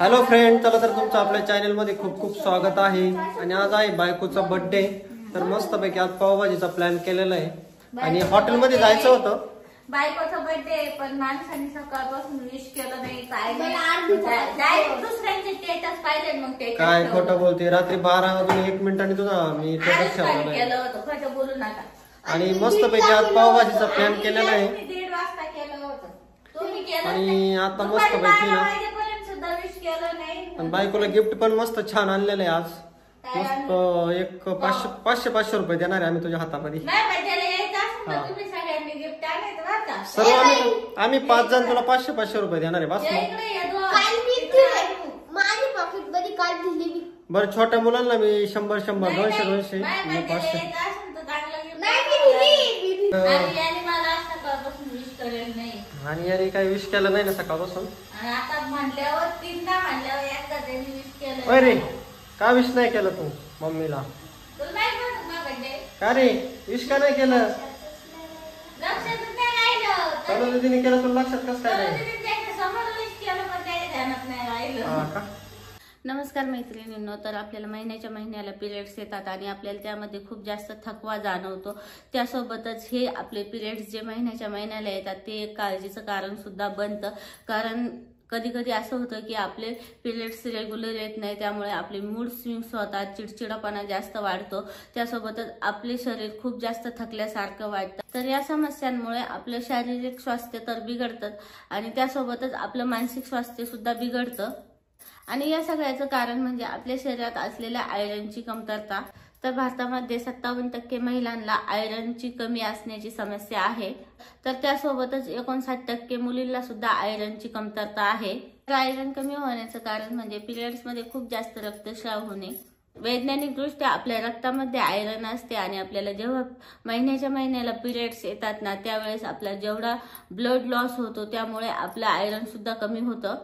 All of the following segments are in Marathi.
हॅलो फ्रेंड, चला तर तुमचं आपल्या चॅनल मध्ये खूप खूप स्वागत आहे। आणि आज आहे बायकोचा बर्थडे, तर मस्तपैकी आज पावभाजीचा प्लॅन केलेला आहे आणि हॉटेल मध्ये जायचं होतं। बायकोचा बर्थडे पण माणसांनी सकाळपासून विश केलं नाही, काय नाही, दुसऱ्यांचे स्टेटस पाहिले मग ते काय खोटं बोलते। रात्री 12 वाजून 1 मिनिटांनी तुझा मी स्टेटस केलं होतं, खोटं बोलू नका। आणि मस्तपैकी आज पावभाजीचा प्लॅन केलेला आहे। 1:30 वाजता केलं होतं तुम्ही, केलं आणि आता मस्तपैकी ना केलं नाही। आणि बायकोला गिफ्ट पण मस्त छान आणलेलं आहे आज। मस्त एक 500 रुपये देणार आहे आम्ही तुझ्या हातामध्ये। सर्व आम्ही 5 जण तुला 500 रुपये देणार आहे बस। बरं, छोट्या मुलांना मी 100 200 500। आणि याने काही विश केलं नाही ना सकाळपासून। अरे का विश नाही केलं तू मम्मीला? का रे विश का नाही केलं? चलो दीदीने केलं तुला लक्षात कसं काय नाही? नमस्कार मैत्रिणींनो, तर आपल्याला महिन्याला पिरियड्स येतात आणि आपल्याला त्यामध्ये खूप जास्त थकवा जाणवतो। त्यासोबतच हे आपले पिरियड्स जे महिन्याला येतात ते एक काळजीचं कारण सुद्धा बनतं। कारण कधी कधी असं होतं की आपले पिरियड्स रेग्युलर येत नाही, त्यामुळे आपले मूड स्विंग्स होतात, चिडचिडापणा जास्त वाढतो, त्यासोबतच आपले शरीर खूप जास्त थकल्यासारखं वाटतं। तर या समस्यांमुळे आपलं शारीरिक स्वास्थ्य तर बिघडतं आणि त्यासोबतच आपलं मानसिक स्वास्थ्य सुद्धा बिघडतं। आणि या सगळ्याचं कारण म्हणजे आपल्या शरीरात असलेल्या आयरनची कमतरता। तर भारतामध्ये 57% महिलांना आयरनची कमी असण्याची समस्या आहे, तर त्यासोबतच 59% मुलींना सुद्धा आयरनची कमतरता आहे। तर आयरन कमी होण्याचं कारण म्हणजे पिरियड्स मध्ये खूप जास्त रक्तस्राव होणे। वैज्ञानिक दृष्ट्या आपल्या रक्तामध्ये आयरन असते आणि आपल्याला जेव्हा महिन्याला पिरियड्स येतात ना, त्यावेळेस आपला जेवढा ब्लड लॉस होतो त्यामुळे आपलं आयरन सुद्धा कमी होतं।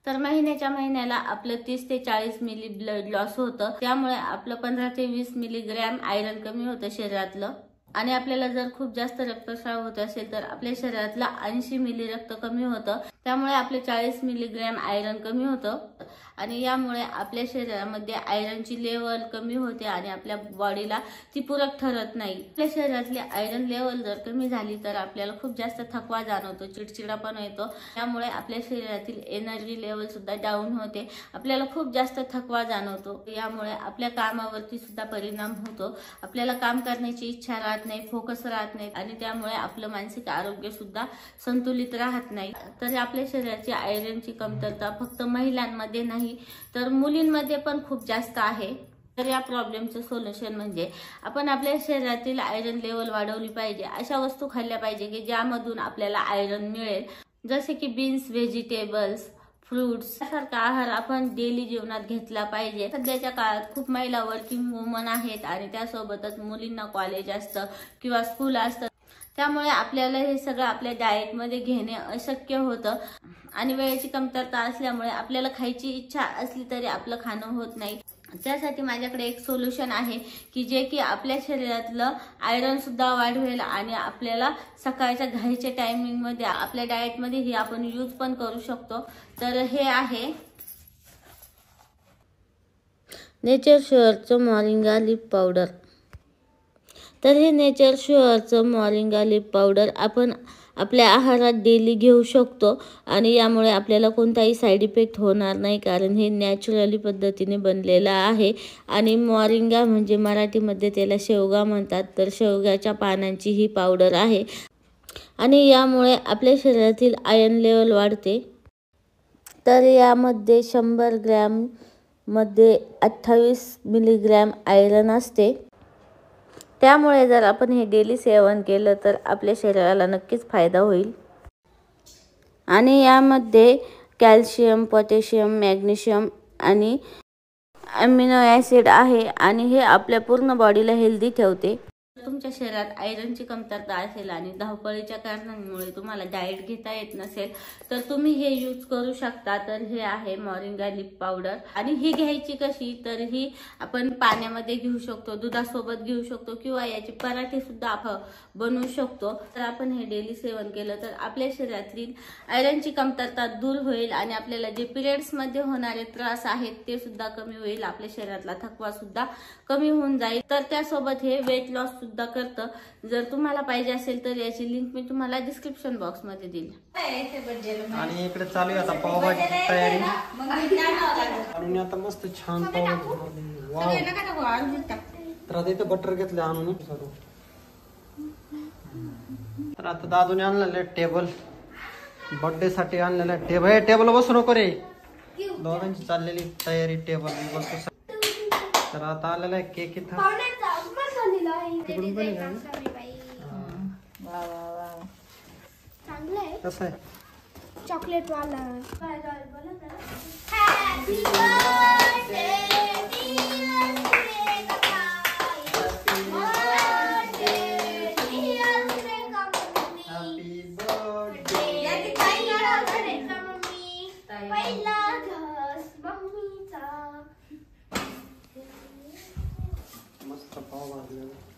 तर महिन्याला आपलं 30 ते 40 मिली ब्लड लॉस होतं, त्यामुळे आपलं 15 ते 20 मिलीग्रॅम आयरन कमी होतं शरीरातलं। आणि आपल्याला जर खूप जास्त रक्तस्राव होत असेल तर आपल्या शरीरातला 80 मिली रक्त कमी होतं, त्यामुळे आपले 40 मिलीग्रॅम आयरन कमी होतं। आणि यामुळे आपल्या शरीरामध्ये आयरनची लेवल कमी होते आणि आपल्या बॉडीला ती पूरक ठरत नाही। आपल्या शरीरातली आयरन लेवल जर कमी झाली तर आपल्याला खूप जास्त थकवा जाणवतो, चिडचिडापणा येतो, त्यामुळे आपल्या शरीरातील एनर्जी लेवल सुद्धा डाऊन होते, आपल्याला खूप जास्त थकवा जाणवतो। यामुळे आपल्या कामावरती सुद्धा परिणाम होतो, आपल्याला काम करण्याची इच्छा राहत नाही, फोकस राहत नाही आणि त्यामुळे आपलं मानसिक आरोग्य सुद्धा संतुलित राहत नाही। तर आपल्या शरीराची आयरनची कमतरता फक्त महिलांमध्ये नाही तर मुलींमध्ये पण खूप जास्त आहे। तर या प्रॉब्लेमचं सोल्युशन म्हणजे आपण आपल्या शरीरातील आयरन लेवल वाढवली पाहिजे। अशा वस्तू खाल्ल्या पाहिजे की ज्यामधून आपल्याला आयरन मिळेल, जसे की बीन्स, व्हेजिटेबल्स, फ्रूट्स सारखा आहार आपण डेली जीवनात घेतला पाहिजे। सध्याच्या काळात खूप महिला वर्किंग वुमन आहेत आणि त्यासोबतच मुलींना कॉलेज असतं किंवा स्कूल असतं, त्यामुळे आपल्याला हे सगळं आपल्या डाएट मध्ये घेणे अशक्य होतं आणि वेळेची कमतरता असल्यामुळे आपल्याला खायची इच्छा असली तरी आपलं खाणं होत नाही। त्यासाठी माझ्याकडे एक सोल्युशन आहे की जे की आपल्या शरीरातलं आयरन सुद्धा वाढवेल आणि आपल्याला सकाळच्या घाईच्या टायमिंग मध्ये आपल्या डाएट मध्ये हे आपण यूज पण करू शकतो। तर हे आहे नेचर शुअरचं मोरिंगा लीफ पावडर। तर हे नेचर शुअरचं मोरिंगा लीफ पावडर आपण आपल्या आहारात डेली घेऊ शकतो आणि यामुळे आपल्याला कोणताही साईड इफेक्ट होणार नाही, कारण हे नॅचरली पद्धतीने बनलेलं आहे। आणि मोरिंगा म्हणजे मराठीमध्ये त्याला शेवगा म्हणतात, तर शेवग्याच्या पानांची ही पावडर आहे आणि यामुळे आपल्या शरीरातील आयर्न लेवल वाढते। तर यामध्ये 100 ग्रॅम मध्ये 28 मिलीग्रॅम आयरन असते, त्यामुळे जर आपण हे डेली सेवन केलं तर आपल्या शरीराला नक्कीच फायदा होईल। आणि यामध्ये कॅल्शियम, पोटॅशियम, मॅग्नेशियम आणि अमिनो ॲसिड आहे आणि हे आपल्या पूर्ण बॉडीला हेल्दी ठेवते। तुमच्या शरीरात आयरनची कमतरता असेल आणि धावपळीच्या कारणांमुळे तुम्हाला डाएट घेता येत नसेल तर तुम्ही हे यूज करू शकता. तर हे आहे मोरिंगा लीफ पावडर. आणि ही घ्यायची कशी, तर ही आपण पाण्यामध्ये घेऊ शकतो, दुधासोबत घेऊ शकतो किंवा याचे पराठे सुद्धा आपण बनवू शकतो. तर आपण हे डेली सेवन केलं तर आपल्या शरीरातील आयरनची कमतरता दूर होईल आणि आपल्याला जे पिरियड्स मध्ये होणारे त्रास आहेत ते सुद्धा कमी होईल. आपल्या शरीरातला थकवा सुद्धा कमी होऊन जाईल. तर त्यासोबत हे वेट लॉस सुद्धा करतं. जर तुम्हाला पाहिजे असेल तर याची लिंक मी तुम्हाला डिस्क्रिप्शन बॉक्स मध्ये दिली. आणि इकडे चालू आहे आता पावभाजीची तयारी. आणि आता मस्त छान पावभाजी. वाव. तर आता इथे बटर घेतलं आणून सर्व. तर आता दादूने आणलेलं टेबल, बर्थडे साठी आणलेलं टेबल. हे टेबल बसू नको रे. दोघांची चाललेली तयारी टेबल बसू. तर आता आलेला आहे केक इथं. कसं आहे चॉकलेट वाला. मस्त पाव भाजलेला.